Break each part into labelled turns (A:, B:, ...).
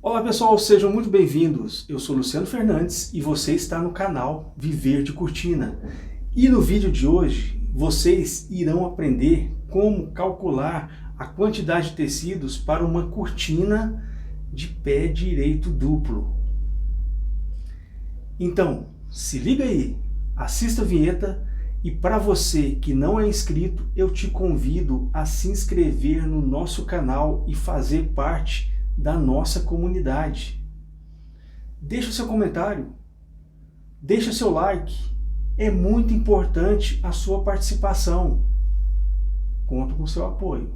A: Olá pessoal, sejam muito bem-vindos. Eu sou Luciano Fernandes e você está no canal Viver de Cortina. E no vídeo de hoje, vocês irão aprender como calcular a quantidade de tecidos para uma cortina de pé direito duplo. Então, se liga aí, assista a vinheta e para você que não é inscrito, eu te convido a se inscrever no nosso canal e fazer parte da nossa comunidade. Deixa o seu comentário, deixa o seu like, é muito importante a sua participação. Conto com o seu apoio.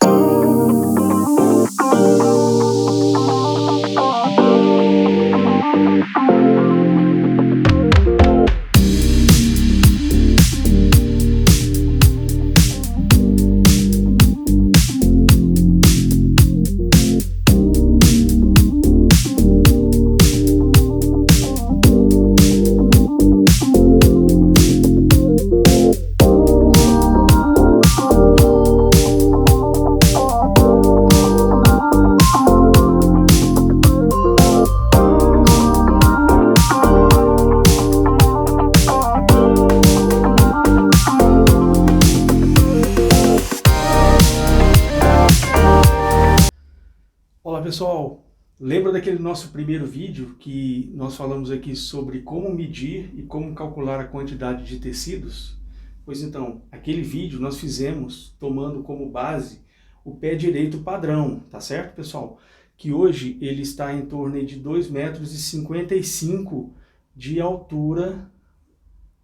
A: Olá pessoal, lembra daquele nosso primeiro vídeo que nós falamos aqui sobre como medir e como calcular a quantidade de tecidos? Pois então, aquele vídeo nós fizemos tomando como base o pé direito padrão, tá certo pessoal? Que hoje ele está em torno de 2,55 m de altura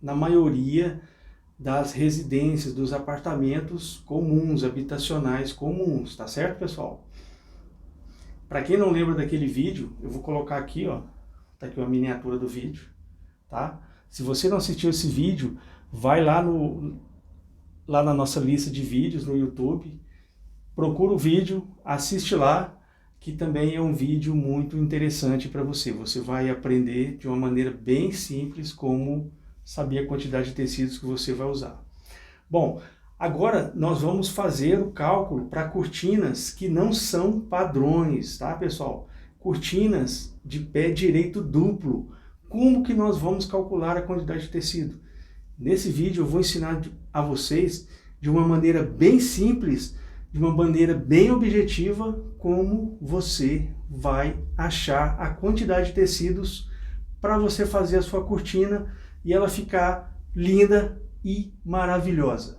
A: na maioria das residências, dos apartamentos comuns, habitacionais comuns, tá certo pessoal? Para quem não lembra daquele vídeo, eu vou colocar aqui, ó, tá aqui uma miniatura do vídeo, tá? Se você não assistiu esse vídeo, vai lá na nossa lista de vídeos no YouTube, procura o vídeo, assiste lá, que também é um vídeo muito interessante para você. Você vai aprender de uma maneira bem simples como saber a quantidade de tecidos que você vai usar. Bom, agora nós vamos fazer o cálculo para cortinas que não são padrões, tá pessoal? Cortinas de pé direito duplo. Como que nós vamos calcular a quantidade de tecido? Nesse vídeo eu vou ensinar a vocês de uma maneira bem simples, de uma maneira bem objetiva, como você vai achar a quantidade de tecidos para você fazer a sua cortina e ela ficar linda e maravilhosa.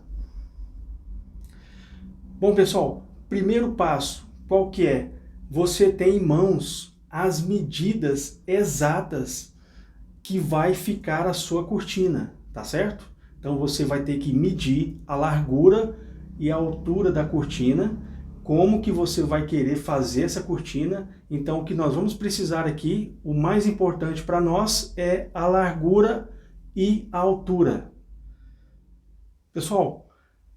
A: Bom pessoal, primeiro passo, qual que é? Você tem em mãos as medidas exatas que vai ficar a sua cortina, tá certo? Então você vai ter que medir a largura e a altura da cortina, como que você vai querer fazer essa cortina. Então o que nós vamos precisar aqui, o mais importante para nós é a largura e a altura. Pessoal,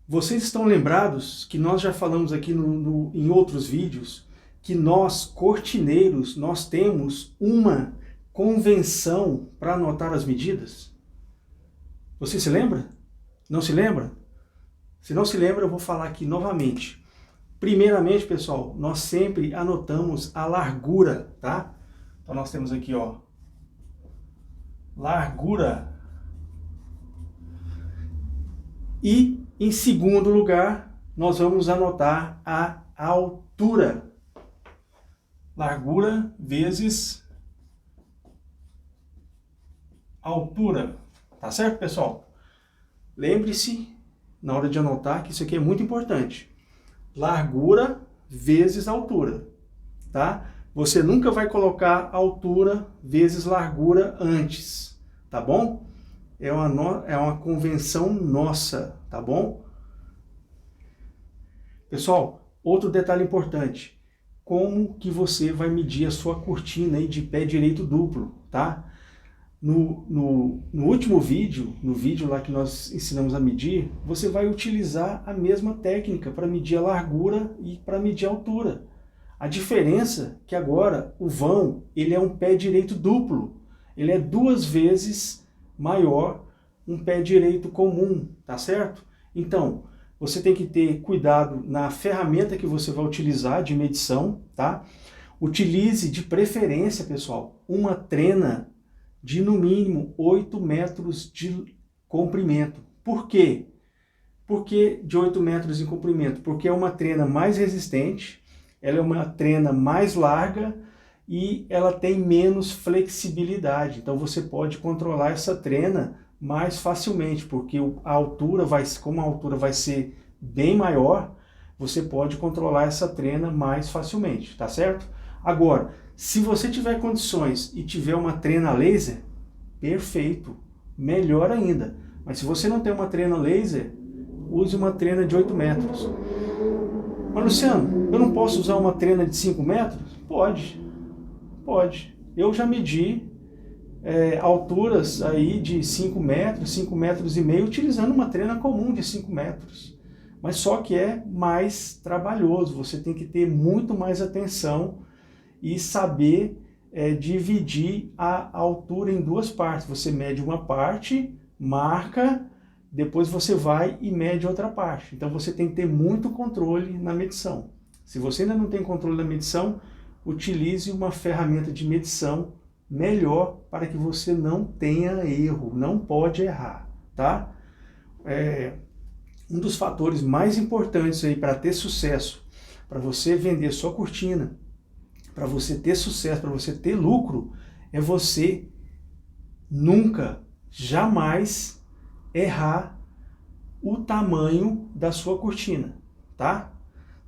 A: vocês estão lembrados que nós já falamos aqui em outros vídeos que nós, cortineiros, nós temos uma convenção para anotar as medidas? Você se lembra? Não se lembra? Se não se lembra, eu vou falar aqui novamente. Primeiramente, pessoal, nós sempre anotamos a largura, tá? Então nós temos aqui, ó, largura. E em segundo lugar, nós vamos anotar a altura. Largura vezes altura. Tá certo, pessoal? Lembre-se, na hora de anotar, que isso aqui é muito importante. Largura vezes altura, tá? Você nunca vai colocar altura vezes largura antes, tá bom? É uma convenção nossa, tá bom? Pessoal, outro detalhe importante. Como que você vai medir a sua cortina aí de pé direito duplo, tá? No último vídeo, no vídeo lá que nós ensinamos a medir, você vai utilizar a mesma técnica para medir a largura e para medir a altura. A diferença é que agora o vão, ele é um pé direito duplo. Ele é 2 vezes maior um pé direito comum, tá certo? Então, você tem que ter cuidado na ferramenta que você vai utilizar de medição, tá? Utilize de preferência, pessoal, uma trena de no mínimo 8 metros de comprimento. Por quê? Por que de 8 metros de comprimento? Porque é uma trena mais resistente, ela é uma trena mais larga e ela tem menos flexibilidade. Então você pode controlar essa trena mais facilmente, porque como a altura vai ser bem maior, você pode controlar essa trena mais facilmente, tá certo? Agora, se você tiver condições e tiver uma trena laser, perfeito, melhor ainda. Mas se você não tem uma trena laser, use uma trena de 8 metros. Mas Luciano, eu não posso usar uma trena de 5 metros? Pode, pode. Eu já medi alturas aí de 5 metros, 5 metros e meio, utilizando uma trena comum de 5 metros. Mas só que é mais trabalhoso, você tem que ter muito mais atenção e saber dividir a altura em duas partes. Você mede uma parte, marca, depois você vai e mede outra parte. Então você tem que ter muito controle na medição. Se você ainda não tem controle na medição, utilize uma ferramenta de medição melhor para que você não tenha erro, não pode errar, tá? Um dos fatores mais importantes aí para ter sucesso, para você vender sua cortina, para você ter sucesso, para você ter lucro, é você nunca, jamais errar o tamanho da sua cortina, tá?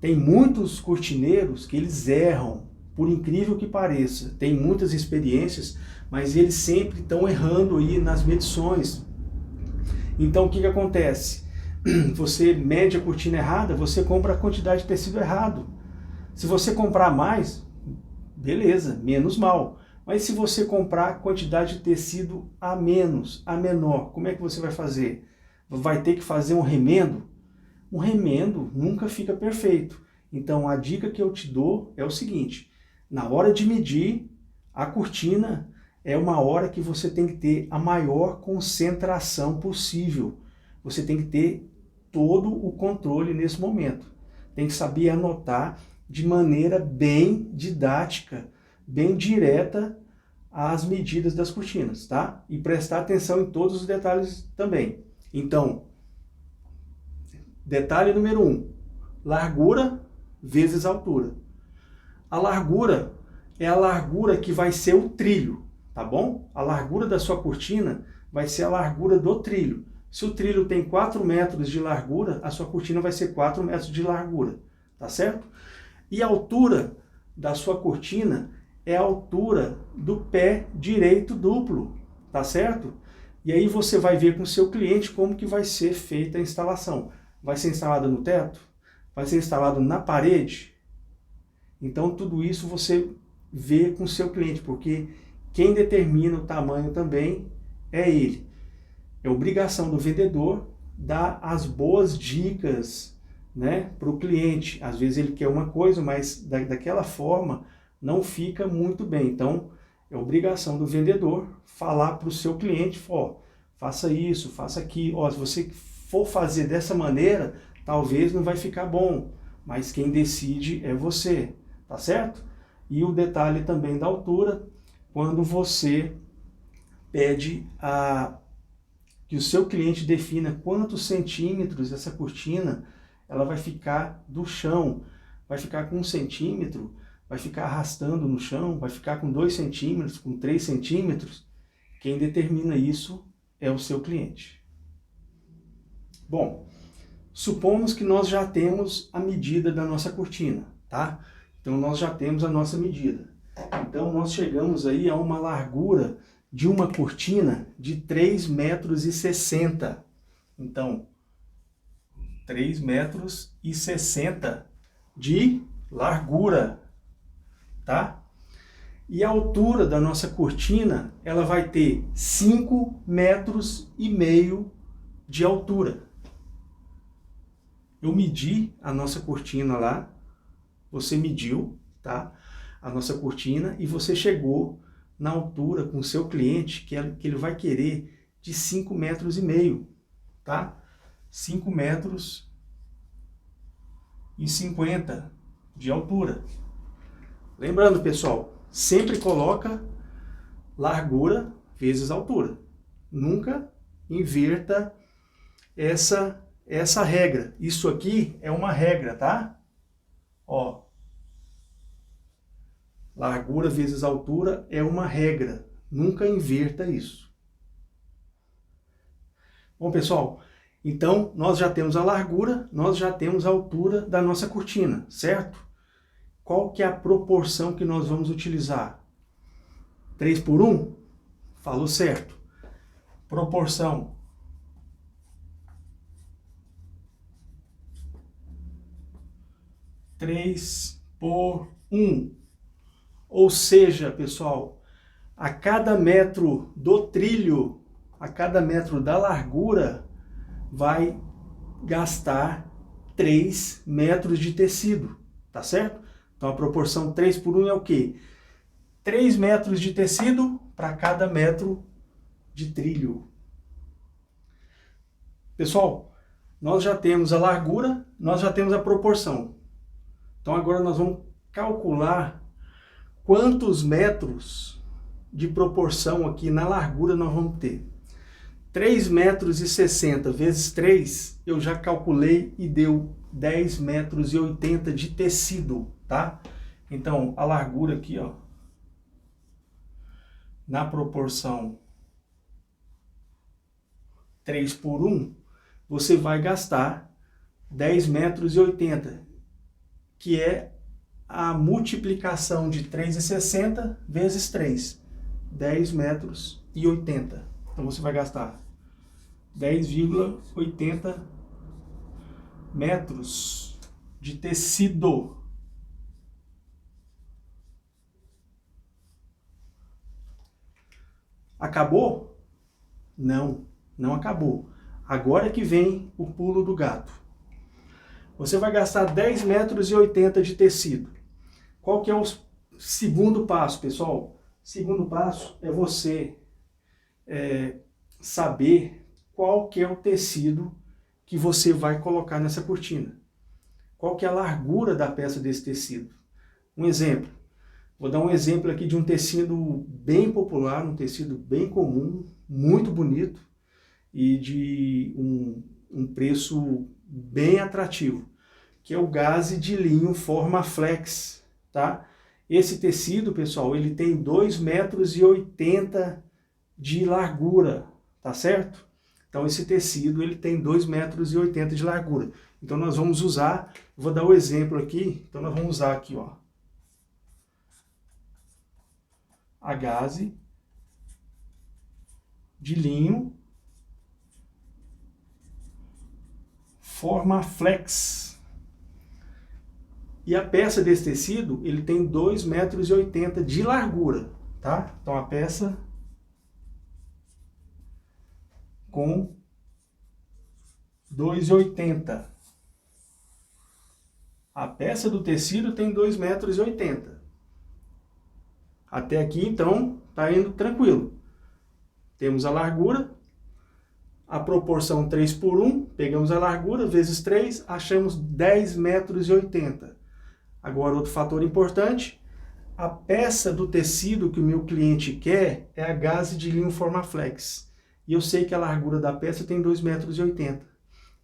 A: Tem muitos cortineiros que eles erram, por incrível que pareça, tem muitas experiências, mas eles sempre estão errando aí nas medições. Então o que acontece? Você mede a cortina errada, você compra a quantidade de tecido errado. Se você comprar mais, beleza, menos mal. Mas se você comprar a quantidade de tecido a menor, como é que você vai fazer? Vai ter que fazer um remendo? Um remendo nunca fica perfeito. Então a dica que eu te dou é o seguinte: na hora de medir a cortina, é uma hora que você tem que ter a maior concentração possível. Você tem que ter todo o controle nesse momento. Tem que saber anotar de maneira bem didática, bem direta, as medidas das cortinas, tá? E prestar atenção em todos os detalhes também. Então, detalhe número 1, largura vezes altura. A largura é a largura que vai ser o trilho, tá bom? A largura da sua cortina vai ser a largura do trilho. Se o trilho tem 4 metros de largura, a sua cortina vai ser 4 metros de largura, tá certo? E a altura da sua cortina é a altura do pé direito duplo, tá certo? E aí você vai ver com o seu cliente como que vai ser feita a instalação. Vai ser instalada no teto? Vai ser instalado na parede? Então tudo isso você vê com o seu cliente, porque quem determina o tamanho também é ele. É obrigação do vendedor dar as boas dicas, né, para o cliente. Às vezes ele quer uma coisa, mas daquela forma não fica muito bem. Então é obrigação do vendedor falar para o seu cliente, ó, faça isso, faça aquilo. Ó, se você for fazer dessa maneira, talvez não vai ficar bom, mas quem decide é você, tá certo? E o detalhe também da altura, quando você pede que o seu cliente defina quantos centímetros essa cortina ela vai ficar do chão. Vai ficar com 1 centímetro, vai ficar arrastando no chão, vai ficar com 2 centímetros, com 3 centímetros. Quem determina isso é o seu cliente. Bom, supomos que nós já temos a medida da nossa cortina, tá? Então nós já temos a nossa medida. Então nós chegamos aí a uma largura de uma cortina de 3,60 metros. Então, 3,60 metros de largura, tá? E a altura da nossa cortina, ela vai ter 5,5 metros de altura. Eu medi a nossa cortina lá, você mediu, tá? A nossa cortina, e você chegou na altura com o seu cliente que ele vai querer de 5,5 metros, tá? 5,50 metros de altura. Lembrando, pessoal, sempre coloca largura vezes altura. Nunca inverta essa regra. Isso aqui é uma regra, tá? Ó, largura vezes altura é uma regra. Nunca inverta isso. Bom, pessoal, então nós já temos a largura, nós já temos a altura da nossa cortina, certo? Qual que é a proporção que nós vamos utilizar? 3:1? Falou certo. Proporção 3:1. Ou seja, pessoal, a cada metro do trilho, a cada metro da largura, vai gastar 3 metros de tecido, tá certo? Então a proporção 3:1 é o quê? 3 metros de tecido para cada metro de trilho. Pessoal, nós já temos a largura, nós já temos a proporção. Então agora nós vamos calcular quantos metros de proporção aqui na largura nós vamos ter. 3,60 m vezes 3, eu já calculei e deu 10,80 m de tecido, tá? Então, a largura aqui, ó, na proporção 3:1, você vai gastar 10,80 m, que é a multiplicação de 3,60 vezes 3, 10,80 m. Então você vai gastar 10,80 metros de tecido. Acabou? Não, não acabou. Agora que vem o pulo do gato. Você vai gastar 10,80 metros de tecido. Qual que é o segundo passo, pessoal? Segundo passo é você saber qual que é o tecido que você vai colocar nessa cortina. Qual que é a largura da peça desse tecido. Um exemplo. Vou dar um exemplo aqui de um tecido bem popular, um tecido bem comum, muito bonito e de um preço bem atrativo, que é o gaze de linho Formaflex, tá? Esse tecido, pessoal, ele tem 2,80 m de largura, tá certo? Então esse tecido ele tem 2,80 m de largura. Então nós vamos usar, vou dar o exemplo aqui, então nós vamos usar aqui, ó, a gaze de linho Formaflex. E a peça desse tecido, ele tem 2,80 m de largura, tá? Então a peça com 2,80 m. A peça do tecido tem 2,80 m. Até aqui, então, tá indo tranquilo. Temos a largura, a proporção 3:1, pegamos a largura, vezes 3, achamos 10,80 m. Agora, outro fator importante, a peça do tecido que o meu cliente quer é a gaze de linho Formaflex. E eu sei que a largura da peça tem 2,80 m.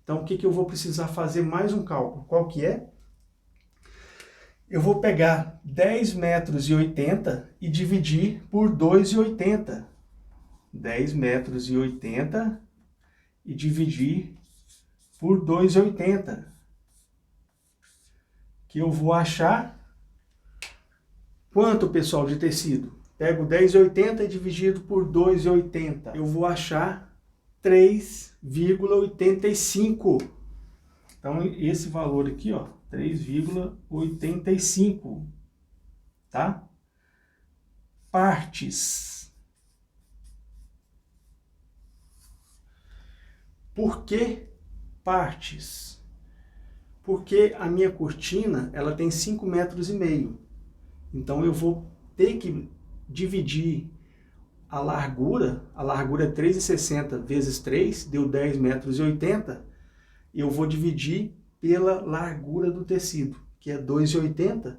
A: Então, o que eu vou precisar fazer mais um cálculo? Qual que é? Eu vou pegar 10,80 m e dividir por 2,80. 10,80 m e dividir por 2,80. Que eu vou achar quanto, pessoal, de tecido? Pego 10,80 e dividido por 2,80. Eu vou achar 3,85. Então, esse valor aqui, ó, 3,85, tá? Partes. Por que partes? Porque a minha cortina, ela tem 5,5 metros. Então, eu vou ter que dividir a largura é 3,60 vezes 3, deu 10,80 metros. Eu vou dividir pela largura do tecido, que é 2,80,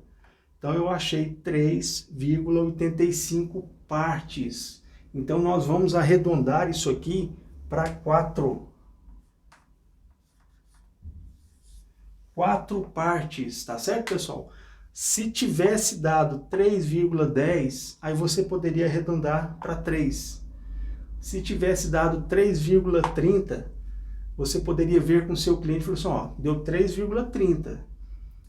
A: Então eu achei 3,85 partes. Então nós vamos arredondar isso aqui para 4. 4 partes, tá certo, pessoal? Se tivesse dado 3,10, aí você poderia arredondar para 3. Se tivesse dado 3,30, você poderia ver com o seu cliente e falar assim, ó, deu 3,30.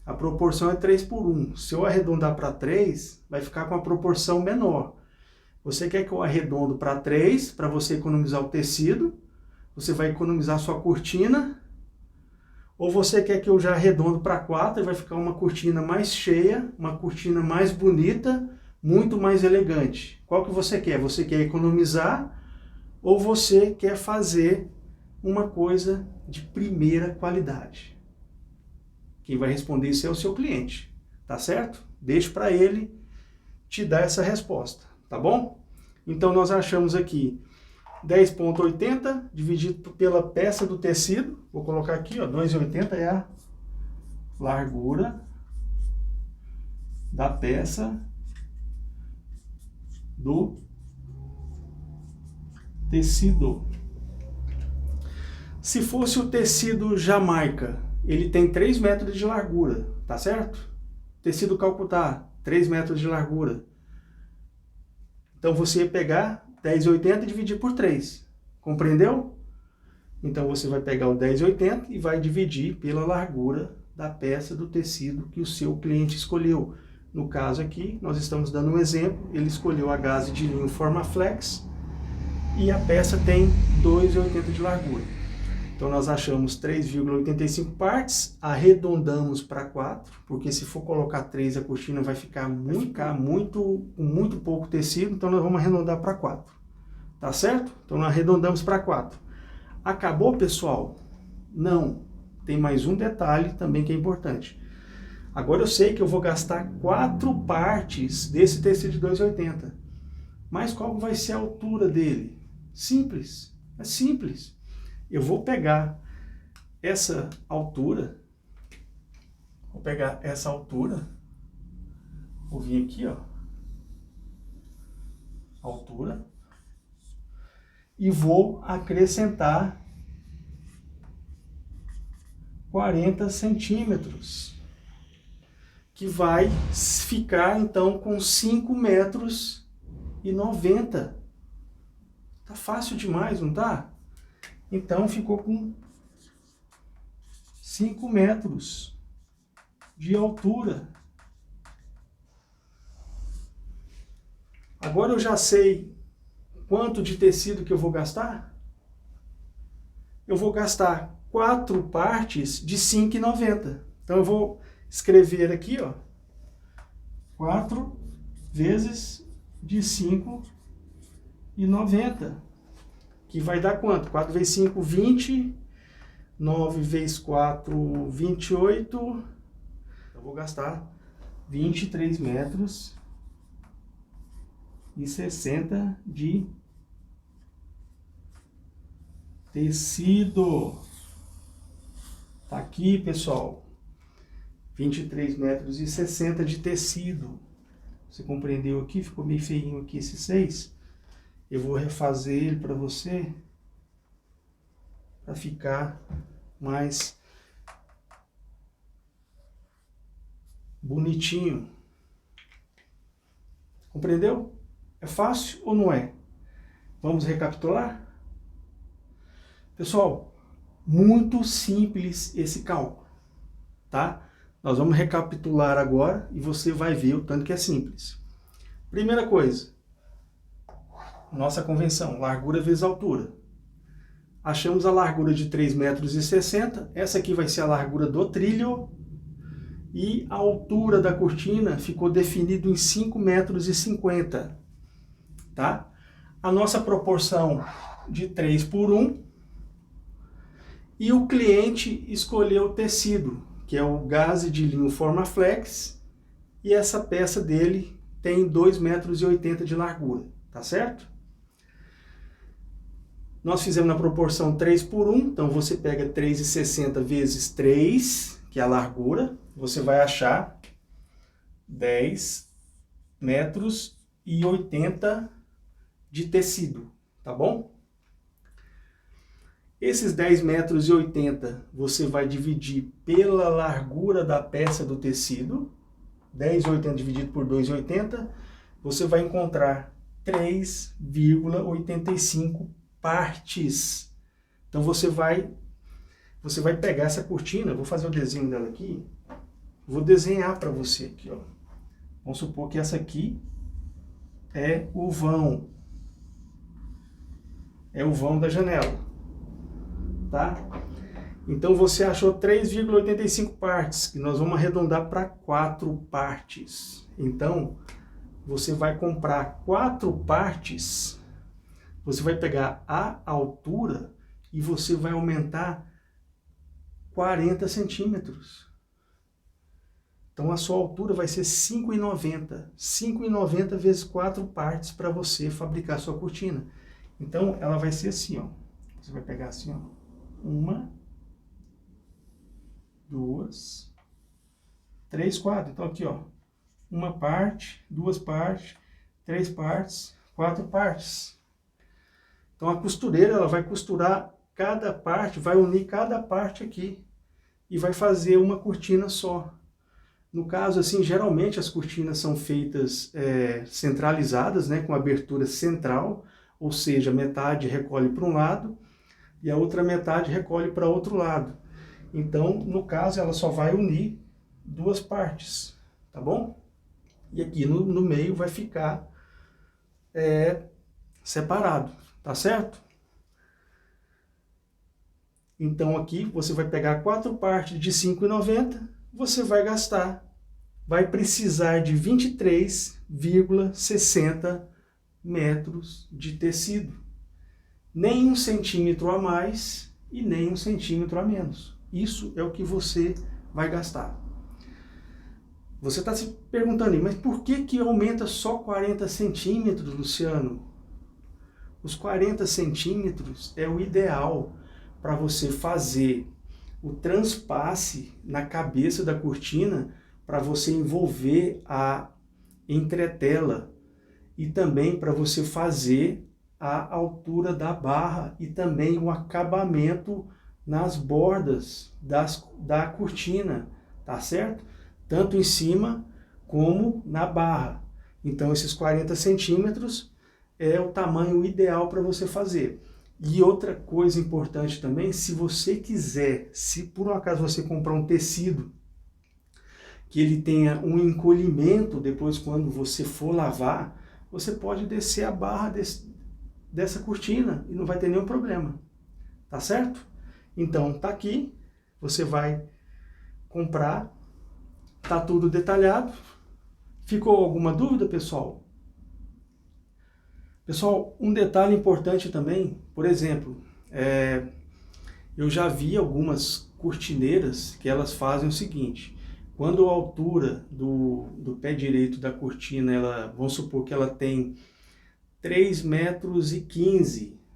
A: A proporção é 3:1. Se eu arredondar para 3, vai ficar com a proporção menor. Você quer que eu arredondo para 3, para você economizar o tecido, você vai economizar sua cortina, ou você quer que eu já arredondo para 4 e vai ficar uma cortina mais cheia, uma cortina mais bonita, muito mais elegante. Qual que você quer? Você quer economizar ou você quer fazer uma coisa de primeira qualidade? Quem vai responder isso é o seu cliente, tá certo? Deixe para ele te dar essa resposta, tá bom? Então nós achamos aqui 10,80 dividido pela peça do tecido. Vou colocar aqui, ó, 2,80 é a largura da peça do tecido. Se fosse o tecido Jamaica, ele tem 3 metros de largura, tá certo? Tecido Calcutá, 3 metros de largura. Então você ia pegar 10,80 e dividir por 3. Compreendeu? Então você vai pegar o 10,80 e vai dividir pela largura da peça do tecido que o seu cliente escolheu. No caso aqui, nós estamos dando um exemplo, ele escolheu a gaze de linho Formaflex e a peça tem 2,80 de largura. Então nós achamos 3,85 partes, arredondamos para 4, porque se for colocar 3 a cortina vai ficar muito pouco tecido, então nós vamos arredondar para 4. Tá certo? Então nós arredondamos para 4. Acabou, pessoal? Não. Tem mais um detalhe também que é importante. Agora eu sei que eu vou gastar 4 partes desse tecido de 2,80. Mas qual vai ser a altura dele? Simples. É simples. Eu vou pegar essa altura. Vou vir aqui, ó. Altura. E vou acrescentar 40 centímetros, que vai ficar então com 5,90 metros. Tá fácil demais, não tá? Então ficou com 5 metros de altura. Agora eu já sei quanto de tecido que eu vou gastar? Eu vou gastar 4 partes de 5,90. Então eu vou escrever aqui, ó, 4 vezes de 5,90. Que vai dar quanto? 4 vezes 5, 20. 9 vezes 4, 28. Eu vou gastar 23 metros e 60 de tecido. Tá aqui, pessoal. 23 metros e 60 de tecido. Você compreendeu aqui? Ficou meio feinho aqui esse 6. Eu vou refazer ele para você, para ficar mais bonitinho. Compreendeu? É fácil ou não é? Vamos recapitular? Pessoal, muito simples esse cálculo, tá? Nós vamos recapitular agora e você vai ver o tanto que é simples. Primeira coisa, nossa convenção, largura vezes altura. Achamos a largura de 3,60 metros. Essa aqui vai ser a largura do trilho. E a altura da cortina ficou definido em 5,50 metros. Tá? A nossa proporção de 3:1. E o cliente escolheu o tecido, que é o gaze de linho Formaflex. E essa peça dele tem 2,80 metros de largura. Tá certo? Nós fizemos na proporção 3:1, então você pega 3,60 vezes 3, que é a largura, você vai achar 10 metros e 80 de tecido, tá bom? Esses 10 metros e 80 você vai dividir pela largura da peça do tecido, 10,80 dividido por 2,80, você vai encontrar 3,85 partes. Então você vai pegar essa cortina, vou fazer o desenho dela aqui, vou desenhar para você aqui, ó. Vamos supor que essa aqui é o vão da janela, tá? Então você achou 3,85 partes, que nós vamos arredondar para 4 partes. Então, você vai comprar 4 partes, você vai pegar a altura e você vai aumentar 40 centímetros. Então a sua altura vai ser 5,90. 5,90 vezes 4 partes para você fabricar a sua cortina. Então ela vai ser assim, ó. Você vai pegar assim, ó. 1, 2, 3, 4. Então aqui, ó. 1 parte, 2 partes, 3 partes, 4 partes. Então a costureira, ela vai costurar cada parte, vai unir cada parte aqui e vai fazer uma cortina só. No caso, assim, geralmente as cortinas são feitas centralizadas, né, com abertura central, ou seja, metade recolhe para um lado e a outra metade recolhe para outro lado. Então, no caso, ela só vai unir 2 partes, tá bom? E aqui no meio vai ficar separado, tá certo? Então aqui você vai pegar 4 partes de 5,90, você vai precisar de 23,60 metros de tecido. Nem 1 centímetro a mais e nem 1 centímetro a menos. Isso é o que você vai gastar. Você está se perguntando, mas por que aumenta só 40 centímetros, Luciano? Os 40 centímetros é o ideal para você fazer o transpasse na cabeça da cortina, para você envolver a entretela e também para você fazer a altura da barra e também o acabamento nas bordas da cortina, tá certo? Tanto em cima como na barra. Então esses 40 centímetros é o tamanho ideal para você fazer. E outra coisa importante também, se você quiser, se por um acaso você comprar um tecido que ele tenha um encolhimento depois quando você for lavar, você pode descer a barra dessa cortina e não vai ter nenhum problema, tá certo? Então tá aqui, você vai comprar, tá tudo detalhado. Ficou alguma dúvida, pessoal? Pessoal, um detalhe importante também, por exemplo, eu já vi algumas cortineiras que elas fazem o seguinte: quando a altura do pé direito da cortina, vamos supor que ela tem 3,15 metros,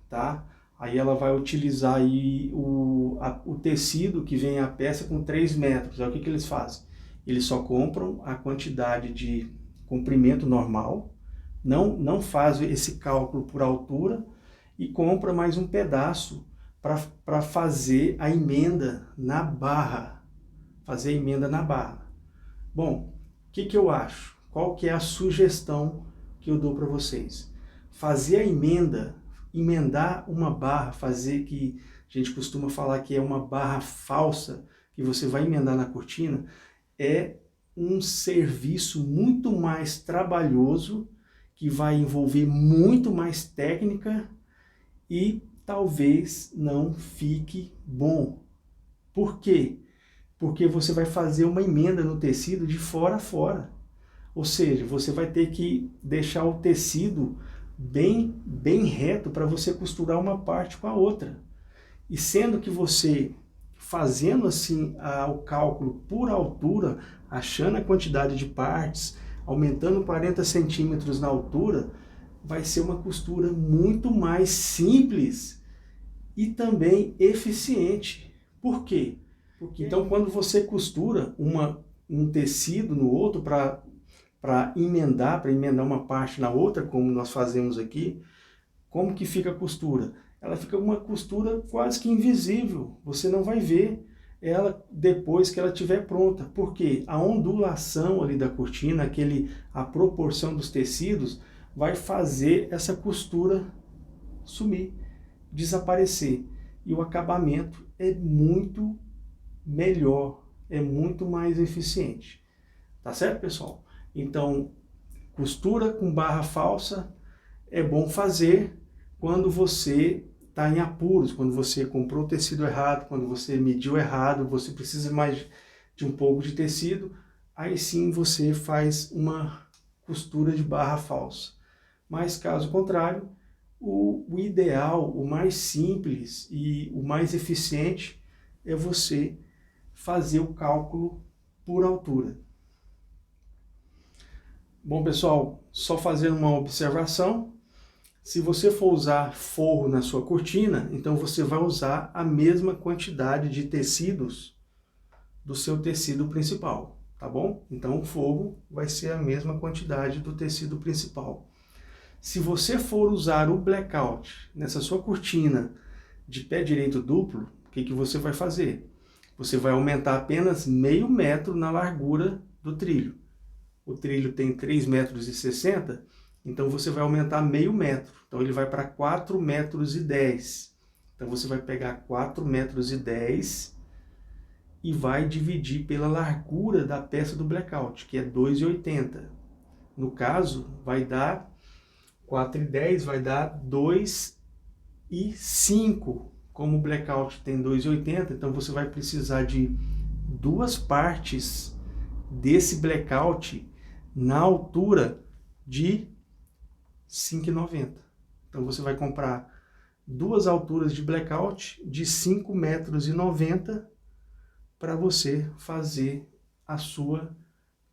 A: tá? Aí ela vai utilizar aí o tecido que vem a peça com 3 metros. Aí o que eles fazem? Eles só compram a quantidade de comprimento normal, não faz esse cálculo por altura e compra mais um pedaço para fazer a emenda na barra. Bom, o que eu acho? Qual que é a sugestão que eu dou para vocês? Fazer a emendar uma barra, fazer que a gente costuma falar que é uma barra falsa, que você vai emendar na cortina, é um serviço muito mais trabalhoso, que vai envolver muito mais técnica e talvez não fique bom. Por quê? Porque você vai fazer uma emenda no tecido de fora a fora. Ou seja, você vai ter que deixar o tecido bem reto para você costurar uma parte com a outra. E sendo que você, fazendo assim o cálculo por altura, achando a quantidade de partes, aumentando 40 centímetros na altura, vai ser uma costura muito mais simples e também eficiente. Por quê? Então, quando você costura um tecido no outro para para emendar uma parte na outra, como nós fazemos aqui, como que fica a costura? Ela fica uma costura quase que invisível, você não vai ver ela depois que ela estiver pronta, porque a ondulação ali da cortina, a proporção dos tecidos, vai fazer essa costura sumir, desaparecer, e o acabamento é muito melhor, é muito mais eficiente, tá certo, pessoal? Então, costura com barra falsa é bom fazer quando você está em apuros, quando você comprou o tecido errado, quando você mediu errado, você precisa mais de um pouco de tecido, aí sim você faz uma costura de barra falsa. Mas caso contrário, o ideal, o mais simples e o mais eficiente é você fazer o cálculo por altura. Bom, pessoal, só fazendo uma observação, se você for usar forro na sua cortina, então você vai usar a mesma quantidade de tecidos do seu tecido principal, tá bom? Então o forro vai ser a mesma quantidade do tecido principal. Se você for usar o blackout nessa sua cortina de pé direito duplo, o que você vai fazer? Você vai aumentar apenas meio metro na largura do trilho. O trilho tem 3,60 m, então você vai aumentar meio metro. Então ele vai para 4,10 m. Então você vai pegar 4,10 m e vai dividir pela largura da peça do blackout, que é 2,80 m. No caso, vai dar 4,10 vai dar 2,5. Como o blackout tem 2,80, então você vai precisar de 2 partes desse blackout na altura de 5,90. Então você vai comprar 2 alturas de blackout de 5,90 m para você fazer a sua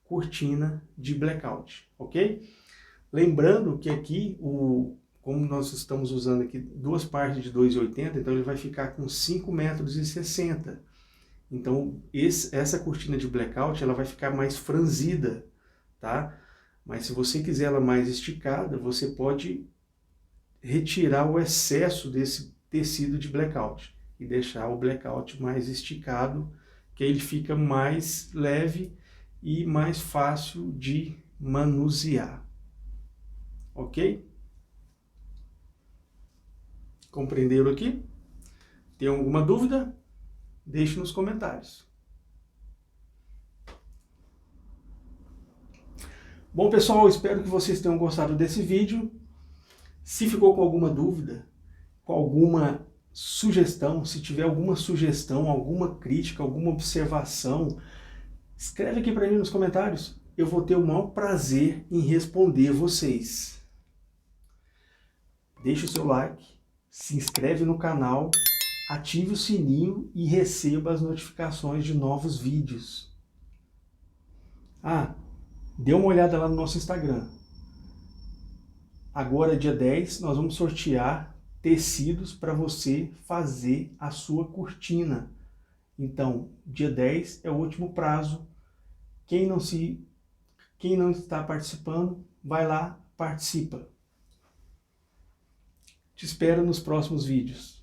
A: cortina de blackout, ok? Lembrando que aqui, como nós estamos usando aqui 2 partes de 2,80, então ele vai ficar com 5,60 m. Então essa cortina de blackout ela vai ficar mais franzida, tá? Mas se você quiser ela mais esticada, você pode retirar o excesso desse tecido de blackout e deixar o blackout mais esticado, que aí ele fica mais leve e mais fácil de manusear. Ok? Compreenderam aqui? Tem alguma dúvida? Deixe nos comentários. Bom, pessoal, espero que vocês tenham gostado desse vídeo. Se ficou com alguma dúvida, com alguma sugestão, se tiver alguma sugestão, alguma crítica, alguma observação, escreve aqui para mim nos comentários. Eu vou ter o maior prazer em responder vocês. Deixe o seu like, se inscreve no canal, ative o sininho e receba as notificações de novos vídeos. Dê uma olhada lá no nosso Instagram. Agora, dia 10, nós vamos sortear tecidos para você fazer a sua cortina. Então, dia 10 é o último prazo. Quem não está participando, vai lá, participa. Te espero nos próximos vídeos.